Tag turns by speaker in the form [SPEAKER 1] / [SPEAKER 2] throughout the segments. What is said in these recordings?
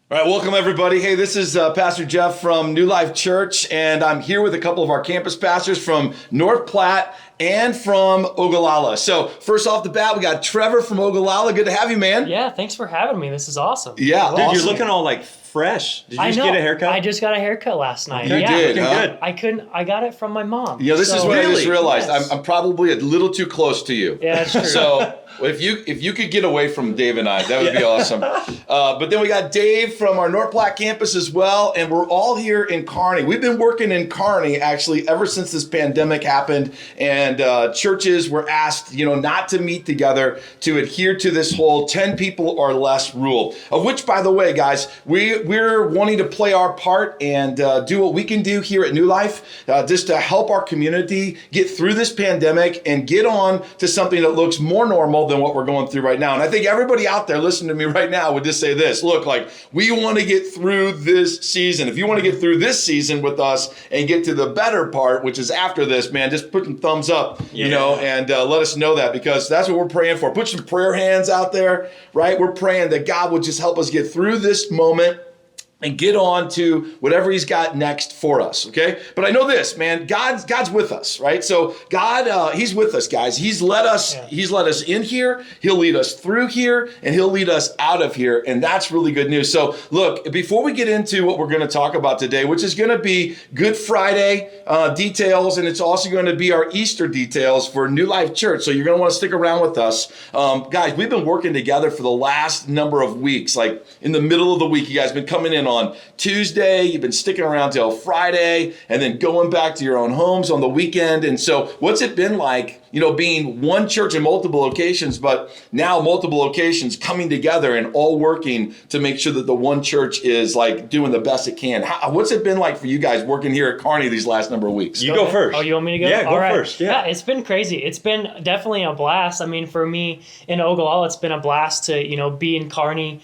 [SPEAKER 1] All right, welcome everybody. Hey, this is Pastor Jeff from New Life Church, and I'm here with a couple of our campus pastors from North Platte and from Ogallala. So first off the bat, we got Trevor from Ogallala. Good to have you, man.
[SPEAKER 2] Yeah, thanks for having me. This is awesome.
[SPEAKER 1] Yeah,
[SPEAKER 3] Dude,
[SPEAKER 1] awesome.
[SPEAKER 3] you're looking all like fresh. Did you just get a haircut?
[SPEAKER 2] I just got a haircut last night.
[SPEAKER 1] You
[SPEAKER 2] yeah,
[SPEAKER 1] did,
[SPEAKER 3] looking
[SPEAKER 1] huh?
[SPEAKER 3] good.
[SPEAKER 2] I got it from my mom.
[SPEAKER 1] Yeah, this is what I just
[SPEAKER 3] Really?
[SPEAKER 1] realized.
[SPEAKER 2] Yes.
[SPEAKER 1] I'm probably a little too close to you.
[SPEAKER 2] Yeah, that's true.
[SPEAKER 1] So if you could get away from Dave and I, that would be awesome. But then we got Dave from our North Platte campus as well, and we're all here in Kearney. We've been working in Kearney actually ever since this pandemic happened, and churches were asked, not to meet together, to adhere to this whole 10 people or less rule. Of which, by the way, guys, we're wanting to play our part and do what we can do here at New Life, just to help our community get through this pandemic and get on to something that looks more normal than what we're going through right now. And I think everybody out there listening to me right now would just say this: look, like, we want to get through this season. If you want to get through this season with us and get to the better part, which is after this, man, just put some thumbs up, and let us know that, because that's what we're praying for. Put some prayer hands out there, right? We're praying that God would just help us get through this moment and get on to whatever he's got next for us, okay? But I know this, man, God's with us, right? So God, he's with us, guys. He's let us in here, he'll lead us through here, and he'll lead us out of here, and that's really good news. So look, before we get into what we're gonna talk about today, which is gonna be Good Friday details, and it's also gonna be our Easter details for New Life Church, so you're gonna wanna stick around with us. Guys, we've been working together for the last number of weeks, like in the middle of the week, you guys been coming in on Tuesday, you've been sticking around till Friday, and then going back to your own homes on the weekend. And so what's it been like, being one church in multiple locations, but now multiple locations coming together and all working to make sure that the one church is like doing the best it can? What's it been like for you guys working here at Kearney these last number of weeks?
[SPEAKER 3] You go first.
[SPEAKER 2] Oh, you want me to go?
[SPEAKER 3] Yeah, go
[SPEAKER 2] All right.
[SPEAKER 3] first. Yeah.
[SPEAKER 2] It's been crazy. It's been definitely a blast. I mean, for me in Ogallala, it's been a blast to, be in Kearney,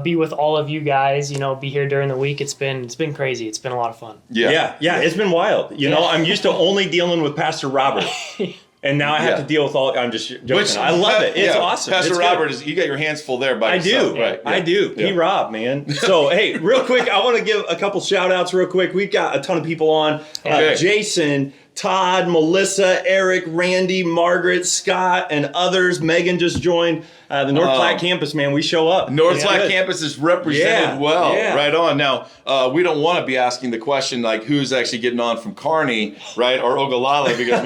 [SPEAKER 2] be with all of you guys, be here during the week. It's been crazy. It's been a lot of fun.
[SPEAKER 3] Yeah. It's been wild. I'm used to only dealing with Pastor Robert. And now I have to deal with all. I'm just joking. I love it. It's awesome.
[SPEAKER 1] Pastor
[SPEAKER 3] it's
[SPEAKER 1] Robert, you got your hands full there by yourself.
[SPEAKER 3] I do.
[SPEAKER 1] Right?
[SPEAKER 3] I do.
[SPEAKER 1] Yeah.
[SPEAKER 3] P-Rob, man. So, hey, real quick, I want to give a couple shout outs real quick. We've got a ton of people on.
[SPEAKER 1] Okay.
[SPEAKER 3] Jason, Todd, Melissa, Eric, Randy, Margaret, Scott, and others. Megan just joined the North Platte campus, man. We show up.
[SPEAKER 1] North Platte campus is represented well.
[SPEAKER 3] Yeah.
[SPEAKER 1] Right on. Now, we don't want to be asking the question like who's actually getting on from Kearney, right, or Ogallala, because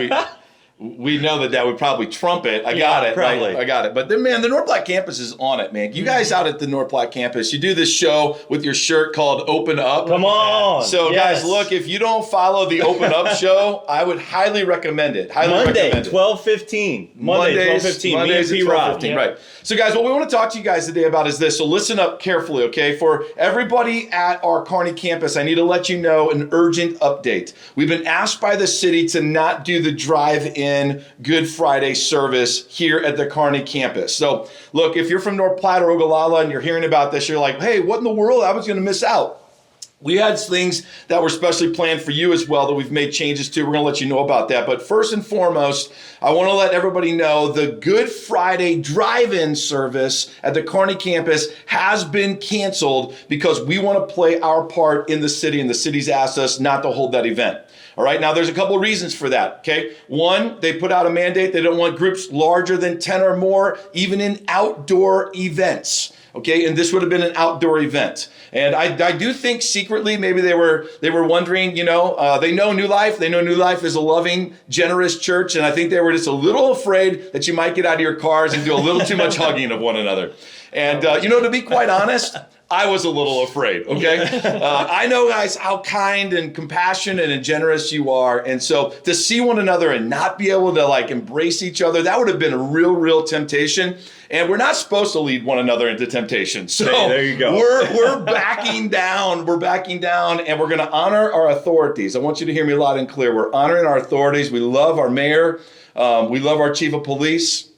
[SPEAKER 1] we know that would probably trump it. I got it.
[SPEAKER 3] Probably.
[SPEAKER 1] I got it. But then, man, the North Platte campus is on it, man. You guys out at the North Platte campus, you do this show with your shirt called Open Up.
[SPEAKER 3] Come on.
[SPEAKER 1] So,
[SPEAKER 3] Yes.
[SPEAKER 1] guys, look, if you don't follow the Open Up show, I would highly recommend it.
[SPEAKER 3] Monday, 12:15. Monday, 12:15.
[SPEAKER 1] Mondays
[SPEAKER 3] Me
[SPEAKER 1] at
[SPEAKER 3] and P-Rob.
[SPEAKER 1] 12:15, right. So, guys, what we want to talk to you guys today about is this. So listen up carefully, okay? For everybody at our Kearney campus, I need to let you know an urgent update. We've been asked by the city to not do the drive-in Good Friday service here at the Kearney campus. So, look, if you're from North Platte or Ogallala and you're hearing about this, you're like, hey, what in the world? I was going to miss out. We had things that were specially planned for you as well that we've made changes to. We're going to let you know about that. But first and foremost, I want to let everybody know the Good Friday drive-in service at the Kearney campus has been canceled because we want to play our part in the city, and the city's asked us not to hold that event. All right, now there's a couple of reasons for that, okay? One, they put out a mandate. They don't want groups larger than 10 or more, even in outdoor events. Okay, and this would have been an outdoor event. And I do think secretly maybe they were wondering, they know New Life. They know New Life is a loving, generous church. And I think they were just a little afraid that you might get out of your cars and do a little too much hugging of one another. And, to be quite honest, I was a little afraid, okay? I know, guys, how kind and compassionate and generous you are. And so to see one another and not be able to embrace each other, that would have been a real temptation. And we're not supposed to lead one another into temptation. So
[SPEAKER 3] there you go.
[SPEAKER 1] We're backing down. We're backing down, and we're going to honor our authorities. I want you to hear me loud and clear. We're honoring our authorities. We love our mayor. We love our chief of police.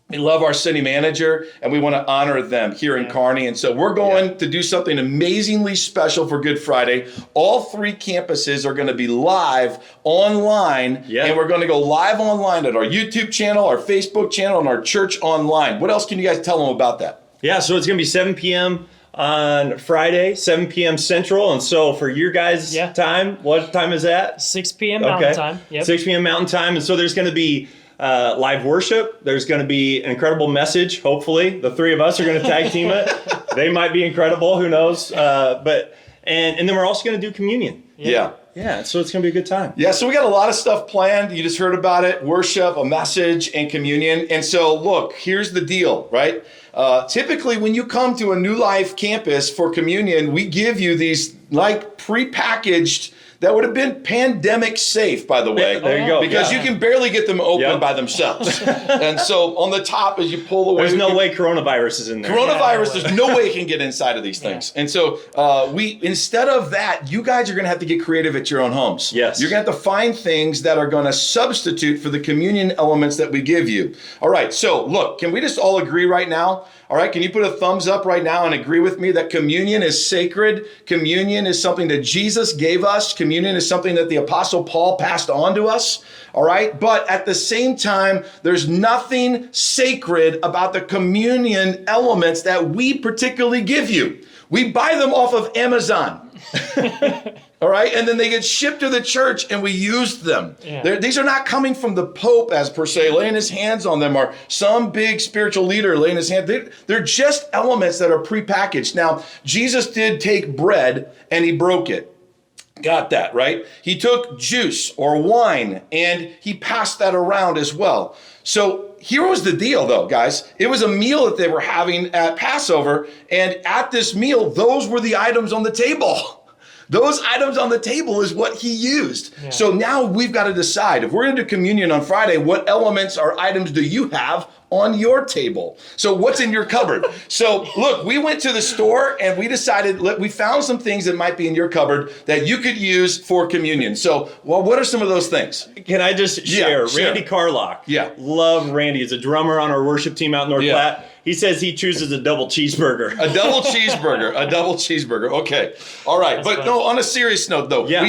[SPEAKER 1] We love our city manager, and we want to honor them here in Kearney. And so we're going to do something amazingly special for Good Friday. All three campuses are going to be live online, and we're going to go live online at our YouTube channel, our Facebook channel, and our church online. What else can you guys tell them about that?
[SPEAKER 3] Yeah, so it's going to be 7 p.m. on Friday, 7 p.m. Central. And so for your guys'
[SPEAKER 2] Yeah.
[SPEAKER 3] time, what time is that?
[SPEAKER 2] 6 p.m. Mountain Time. Yep.
[SPEAKER 3] 6 p.m. Mountain Time. And so there's going to be live worship. There's going to be an incredible message. Hopefully, the three of us are going to tag team it. They might be incredible. Who knows? And then we're also going to do communion.
[SPEAKER 1] Yeah.
[SPEAKER 3] Yeah. So it's going to be a good time.
[SPEAKER 1] Yeah, so we got a lot of stuff planned. You just heard about it: worship, a message, and communion. And so, look, here's the deal, right? Typically, when you come to a New Life campus for communion, we give you these like prepackaged. That would have been pandemic safe, by the way.
[SPEAKER 3] There you go.
[SPEAKER 1] Because
[SPEAKER 3] Yeah.
[SPEAKER 1] you can barely get them open
[SPEAKER 3] Yep.
[SPEAKER 1] by themselves. And so on the top, as you pull away,
[SPEAKER 3] There's no way coronavirus is in there.
[SPEAKER 1] Coronavirus,
[SPEAKER 2] Yeah,
[SPEAKER 1] there's no way it can get inside of these things. And so instead of that, you guys are going to have to get creative at your own homes.
[SPEAKER 3] Yes.
[SPEAKER 1] You're going to have to find things that are going to substitute for the communion elements that we give you. All right. So look, can we just all agree right now? All right. Can you put a thumbs up right now and agree with me that communion is sacred? Communion is something that Jesus gave us. Communion is something that the Apostle Paul passed on to us. All right. But at the same time, there's nothing sacred about the communion elements that we particularly give you. We buy them off of Amazon. All right. And then they get shipped to the church and we use them.
[SPEAKER 2] Yeah.
[SPEAKER 1] These are not coming from the Pope as per se, laying his hands on them, or some big spiritual leader laying his hand. They're just elements that are prepackaged. Now, Jesus did take bread and he broke it. Got that, right? He took juice or wine and he passed that around as well. So here was the deal though, guys. It was a meal that they were having at Passover. And at this meal, those were the items on the table. Those items on the table is what he used.
[SPEAKER 2] Yeah.
[SPEAKER 1] So now we've got to decide, if we're going to do communion on Friday, what elements or items do you have on your table? So what's in your cupboard? So look, we went to the store and we decided, we found some things that might be in your cupboard that you could use for communion. So, well, what are some of those things?
[SPEAKER 3] Can I just share?
[SPEAKER 1] share.
[SPEAKER 3] Randy Carlock.
[SPEAKER 1] Yeah.
[SPEAKER 3] Love Randy. He's a drummer on our worship team out in North
[SPEAKER 1] Yeah.
[SPEAKER 3] Platte. He says he chooses a double cheeseburger.
[SPEAKER 1] A double cheeseburger. A double cheeseburger. Okay. All right. But
[SPEAKER 2] funny.
[SPEAKER 1] no, on a serious note though,
[SPEAKER 3] Yeah.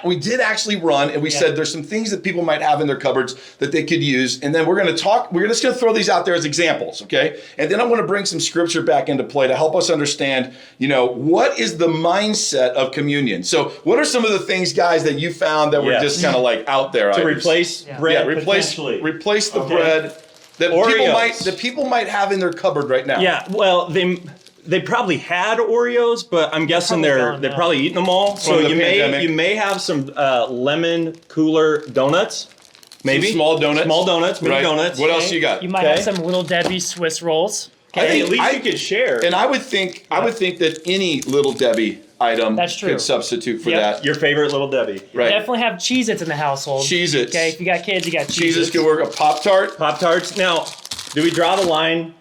[SPEAKER 1] we did actually run and we said there's some things that people might have in their cupboards that they could use. And then we're just going to throw these out there as examples. Okay. And then I want to bring some scripture back into play to help us understand, what is the mindset of communion? So what are some of the things, guys, that you found that were
[SPEAKER 3] Yes.
[SPEAKER 1] just kind of like out there?
[SPEAKER 3] To
[SPEAKER 1] items?
[SPEAKER 3] replace
[SPEAKER 2] Yeah.
[SPEAKER 3] bread,
[SPEAKER 1] replace the
[SPEAKER 3] Okay.
[SPEAKER 1] bread that
[SPEAKER 3] Oreos.
[SPEAKER 1] people might have in their cupboard right now.
[SPEAKER 3] Yeah, well, they probably had Oreos, but I'm guessing
[SPEAKER 2] probably
[SPEAKER 3] they're
[SPEAKER 2] gone now.
[SPEAKER 3] probably eating them all. So
[SPEAKER 1] the
[SPEAKER 3] you
[SPEAKER 1] pandemic.
[SPEAKER 3] may have some lemon cooler donuts, maybe
[SPEAKER 1] Some small donuts.
[SPEAKER 3] mini
[SPEAKER 1] Right.
[SPEAKER 3] donuts.
[SPEAKER 1] What else you got?
[SPEAKER 2] You might
[SPEAKER 3] Okay.
[SPEAKER 2] have some Little Debbie Swiss rolls.
[SPEAKER 1] I
[SPEAKER 3] Hey,
[SPEAKER 1] think
[SPEAKER 3] at least
[SPEAKER 1] I-
[SPEAKER 3] you could share.
[SPEAKER 1] And I would think that any Little Debbie item
[SPEAKER 2] That's true.
[SPEAKER 1] could substitute for
[SPEAKER 2] Yep.
[SPEAKER 1] that.
[SPEAKER 3] Your favorite Little Debbie.
[SPEAKER 1] Right.
[SPEAKER 2] Definitely have Cheez-Its in the household.
[SPEAKER 1] Cheez-Its.
[SPEAKER 2] Okay, if you got kids, you got Cheez-Its.
[SPEAKER 1] Jesus could work. A Pop-Tart.
[SPEAKER 3] Pop-Tarts. Now, do we draw the line?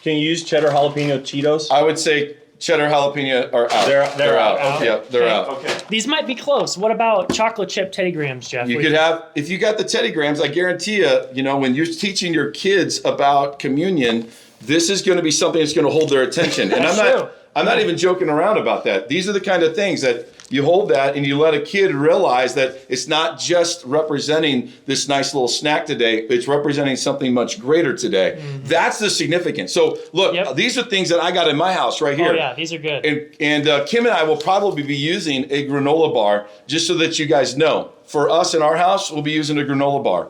[SPEAKER 3] Can you use cheddar jalapeno Cheetos?
[SPEAKER 1] I would say cheddar jalapeno are out.
[SPEAKER 3] They're out.
[SPEAKER 2] Okay.
[SPEAKER 1] Yep, they're
[SPEAKER 2] Okay.
[SPEAKER 1] out.
[SPEAKER 3] Okay.
[SPEAKER 2] These might be close. What about chocolate chip Teddy Grahams, Jeff?
[SPEAKER 1] You
[SPEAKER 2] What
[SPEAKER 1] could
[SPEAKER 2] do
[SPEAKER 1] have, if you got the Teddy Grahams, I guarantee you, when you're teaching your kids about communion, this is going to be something that's going to hold their attention. And
[SPEAKER 2] That's
[SPEAKER 1] I'm not,
[SPEAKER 2] true.
[SPEAKER 1] I'm not even joking around about that. These are the kind of things that you hold that and you let a kid realize that it's not just representing this nice little snack today, it's representing something much greater today. That's the significance. So look,
[SPEAKER 2] Yep.
[SPEAKER 1] these are things that I got in my house right here.
[SPEAKER 2] Oh yeah, these are good.
[SPEAKER 1] And Kim and I will probably be using a granola bar, just so that you guys know. For us in our house, we'll be using a granola bar.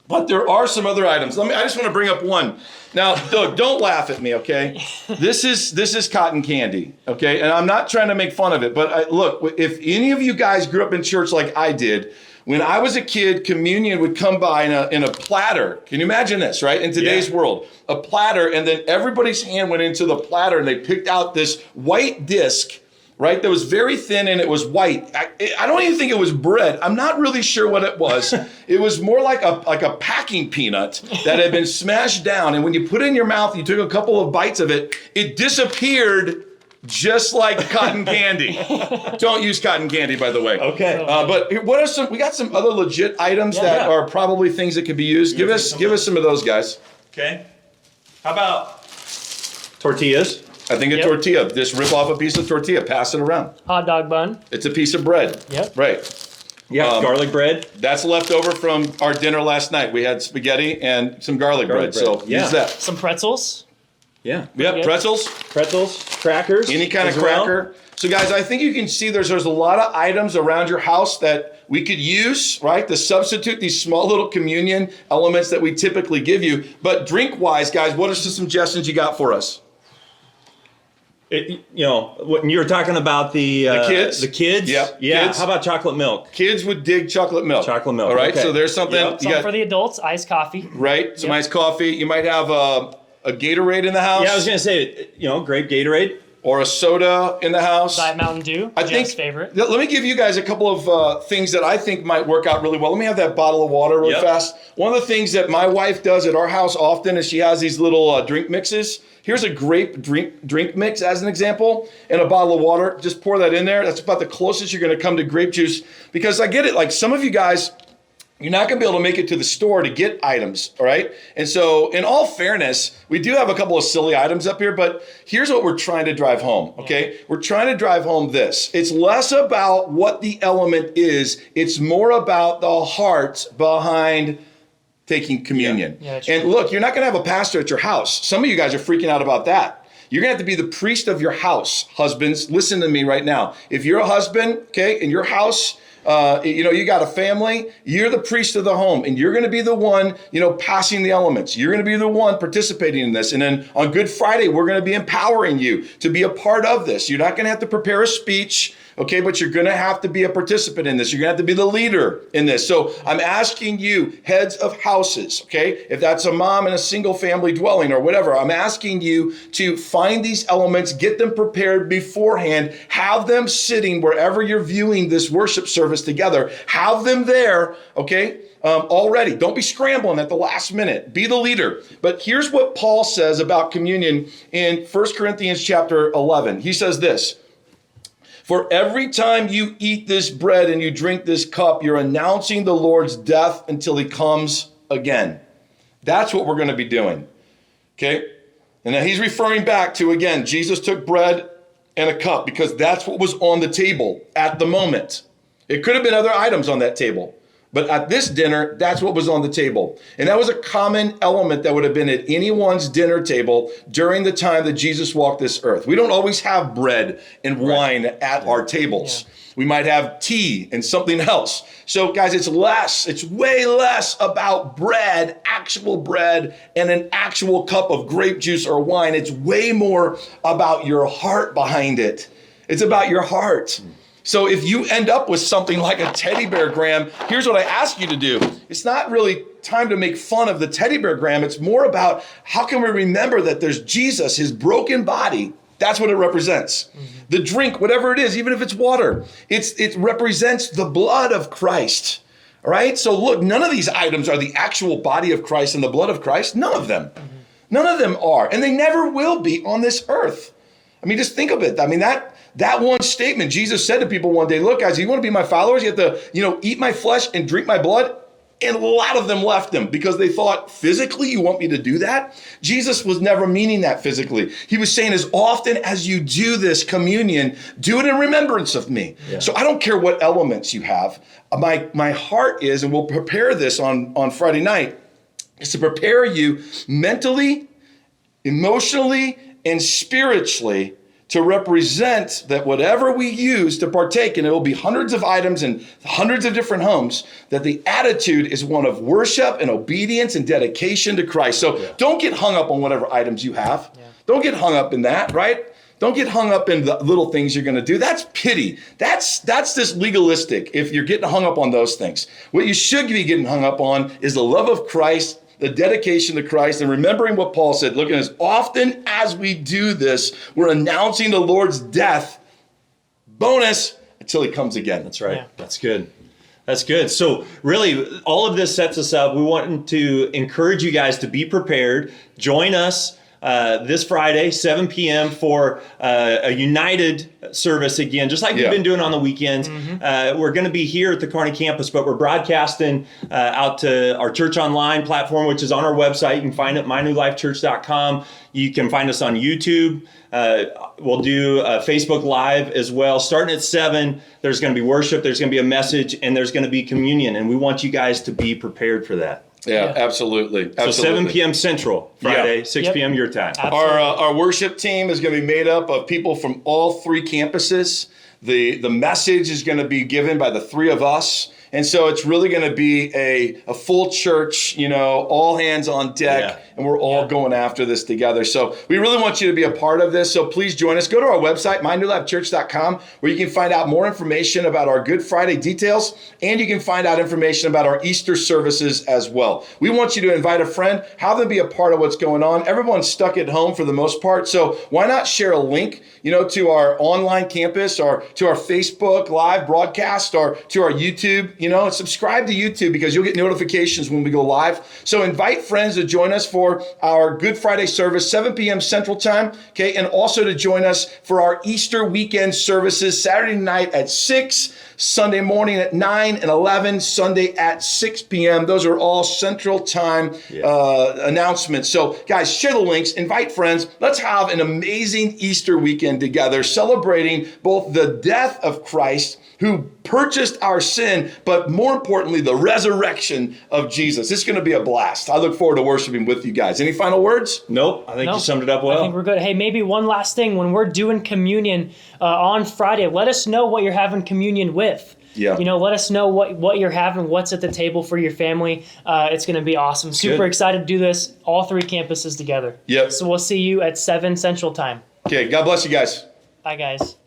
[SPEAKER 1] But there are some other items. I just want to bring up one. Now, Doug, don't laugh at me, okay? This is cotton candy, okay? And I'm not trying to make fun of it, but look, if any of you guys grew up in church like I did, when I was a kid, communion would come by in a platter. Can you imagine this, right? In today's world, a platter, and then everybody's hand went into the platter and they picked out this white disc, right? That was very thin and it was white. I don't even think it was bread. I'm not really sure what it was. It was more like a packing peanut that had been smashed down. And when you put it in your mouth, you took a couple of bites of it, it disappeared just like cotton candy. Don't use cotton candy, by the way.
[SPEAKER 3] Okay.
[SPEAKER 1] But what are some? We got some other legit items that
[SPEAKER 3] Yeah.
[SPEAKER 1] are probably things that could be used. Give us some of those, guys.
[SPEAKER 3] Okay. How about tortillas?
[SPEAKER 1] I think a
[SPEAKER 2] Yep.
[SPEAKER 1] tortilla. Just rip off a piece of tortilla, pass it around.
[SPEAKER 2] Hot dog bun.
[SPEAKER 1] It's a piece of bread.
[SPEAKER 2] Yep.
[SPEAKER 1] Right.
[SPEAKER 3] Yeah, garlic bread.
[SPEAKER 1] That's left over from our dinner last night. We had spaghetti and some garlic bread.
[SPEAKER 3] bread.
[SPEAKER 1] So
[SPEAKER 3] Yeah.
[SPEAKER 1] use that.
[SPEAKER 2] Some pretzels.
[SPEAKER 3] Yeah.
[SPEAKER 1] Yep,
[SPEAKER 2] Good.
[SPEAKER 1] pretzels,
[SPEAKER 3] Pretzels, crackers.
[SPEAKER 1] any kind of
[SPEAKER 3] as well.
[SPEAKER 1] cracker. So guys, I think you can see there's a lot of items around your house that we could use, right, to substitute these small little communion elements that we typically give you. But drink-wise, guys, what are some suggestions you got for us?
[SPEAKER 3] When you were talking about the
[SPEAKER 1] kids?
[SPEAKER 3] the kids,
[SPEAKER 1] Yep,
[SPEAKER 3] yeah.
[SPEAKER 1] kids.
[SPEAKER 3] How about chocolate milk?
[SPEAKER 1] Kids would dig chocolate milk.
[SPEAKER 3] Chocolate milk,
[SPEAKER 1] All right,
[SPEAKER 3] okay.
[SPEAKER 1] so there's something.
[SPEAKER 3] Yep.
[SPEAKER 1] You
[SPEAKER 2] Some
[SPEAKER 1] got,
[SPEAKER 2] for the adults, iced coffee.
[SPEAKER 1] right, some
[SPEAKER 2] Yep.
[SPEAKER 1] iced coffee. You might have a Gatorade in the house.
[SPEAKER 3] Yeah, I was gonna say, grape Gatorade.
[SPEAKER 1] or a soda in the house.
[SPEAKER 2] Diet Mountain Dew,
[SPEAKER 1] I
[SPEAKER 2] Jeff's
[SPEAKER 1] think.
[SPEAKER 2] favorite.
[SPEAKER 1] Let me give you guys a couple of things that I think might work out really well. Let me have that bottle of water really
[SPEAKER 3] Yep.
[SPEAKER 1] fast. One of the things that my wife does at our house often is she has these little drink mixes. Here's a grape drink mix as an example, and a bottle of water. Just pour that in there. That's about the closest you're going to come to grape juice. Because I get it, like some of you guys, you're not going to be able to make it to the store to get items, all right? And so, in all fairness, we do have a couple of silly items up here, but here's what we're trying to drive home, okay? We're trying to drive home this. It's less about what the element is, it's more about the heart behind taking communion.
[SPEAKER 2] Yeah, that's
[SPEAKER 1] and
[SPEAKER 2] true.
[SPEAKER 1] look, you're not going to have a pastor at your house. Some of you guys are freaking out about that. You're going to have to be the priest of your house. Husbands, listen to me right now. If you're a husband, okay, in your house, you got a family, you're the priest of the home, and you're going to be the one, passing the elements. You're going to be the one participating in this. And then on Good Friday, we're going to be empowering you to be a part of this. You're not going to have to prepare a speech, okay, but you're going to have to be a participant in this. You're going to have to be the leader in this. So I'm asking you, heads of houses, okay, if that's a mom in a single family dwelling or whatever, I'm asking you to find these elements, get them prepared beforehand, have them sitting wherever you're viewing this worship service together, have them there, okay, already. Don't be scrambling at the last minute. Be the leader. But here's what Paul says about communion in 1 Corinthians chapter 11. He says this: "For every time you eat this bread and you drink this cup, you're announcing the Lord's death until he comes again." That's what we're going to be doing. Okay? And now he's referring back to, again, Jesus took bread and a cup because that's what was on the table at the moment. It could have been other items on that table, but at this dinner, that's what was on the table. And that was a common element that would have been at anyone's dinner table during the time that Jesus walked this earth. We don't always have bread and wine at our tables.
[SPEAKER 2] Yeah.
[SPEAKER 1] We might have tea and something else. So guys, it's way less about bread, actual bread, and an actual cup of grape juice or wine. It's way more about your heart behind it. It's about your heart. So if you end up with something like a teddy bear, Graham, here's what I ask you to do. It's not really time to make fun of the teddy bear, Graham. It's more about how can we remember that there's Jesus, his broken body. That's what it represents. Mm-hmm. The drink, whatever it is, even if it's water, it represents the blood of Christ. All right? So look, none of these items are the actual body of Christ and the blood of Christ. None of them. Mm-hmm. None of them are. And they never will be on this earth. I mean, just think of it. I mean, that one statement, Jesus said to people one day, look, guys, you want to be my followers? You have to, eat my flesh and drink my blood. And a lot of them left him because they thought, physically, you want me to do that? Jesus was never meaning that physically. He was saying, as often as you do this communion, do it in remembrance of me. Yeah. So I don't care what elements you have. My heart is, and we'll prepare this on Friday night, is to prepare you mentally, emotionally, and spiritually to represent that whatever we use to partake, and it will be hundreds of items in hundreds of different homes, that the attitude is one of worship and obedience and dedication to Christ. So don't get hung up on whatever items you have. Yeah. Don't get hung up in that, right? Don't get hung up in the little things you're going to do. That's pity. That's just legalistic if you're getting hung up on those things. What you should be getting hung up on is the love of Christ, the dedication to Christ, and remembering what Paul said. Look, as often as we do this, we're announcing the Lord's death, bonus, until he comes again.
[SPEAKER 3] That's right.
[SPEAKER 2] Yeah.
[SPEAKER 3] That's good. That's good. So really, all of this sets us up. We want to encourage you guys to be prepared. Join us this Friday, 7 p.m. for a united service again, just like we've been doing on the weekends. Mm-hmm. We're going to be here at the Kearney campus, but we're broadcasting out to our church online platform, which is on our website. You can find it at mynewlifechurch.com. You can find us on YouTube. We'll do Facebook Live as well. Starting at 7, there's going to be worship, there's going to be a message, and there's going to be communion. And we want you guys to be prepared for that.
[SPEAKER 1] Yeah,
[SPEAKER 2] Yeah.
[SPEAKER 1] absolutely.
[SPEAKER 3] So 7 p.m. Central, Friday,
[SPEAKER 1] Yeah.
[SPEAKER 3] 6
[SPEAKER 2] Yep.
[SPEAKER 3] p.m. your time.
[SPEAKER 2] Absolutely.
[SPEAKER 1] Our worship team is going to be made up of people from all 3 campuses. The message is going to be given by the 3 of us. And so it's really going to be a full church, all hands on deck,
[SPEAKER 3] Yeah.
[SPEAKER 1] and we're all going after this together. So we really want you to be a part of this. So please join us. Go to our website, mynewlifechurch.com, where you can find out more information about our Good Friday details, and you can find out information about our Easter services as well. We want you to invite a friend, have them be a part of what's going on. Everyone's stuck at home for the most part, so why not share a link, to our online campus or to our Facebook live broadcast or to our YouTube. Subscribe to YouTube because you'll get notifications when we go live. So invite friends to join us for our Good Friday service, 7 p.m. Central Time, okay? And also to join us for our Easter weekend services, Saturday night at 6, Sunday morning at 9 and 11, Sunday at 6 p.m. Those are all Central Time announcements. So guys, share the links, invite friends. Let's have an amazing Easter weekend together, celebrating both the death of Christ, who purchased our sin, but more importantly, the resurrection of Jesus. It's going to be a blast. I look forward to worshiping with you guys. Any final words?
[SPEAKER 3] Nope. I think
[SPEAKER 2] No,
[SPEAKER 3] you summed it up well.
[SPEAKER 2] I think we're good. Hey, maybe one last thing. When we're doing communion on Friday, let us know what you're having communion with.
[SPEAKER 1] Yeah.
[SPEAKER 2] Let us know what you're having, what's at the table for your family. It's going to be awesome. Super
[SPEAKER 3] Good.
[SPEAKER 2] excited to do this, all 3 campuses together.
[SPEAKER 1] Yep.
[SPEAKER 2] So we'll see you at 7 Central Time.
[SPEAKER 1] Okay, God bless you guys.
[SPEAKER 2] Bye, guys.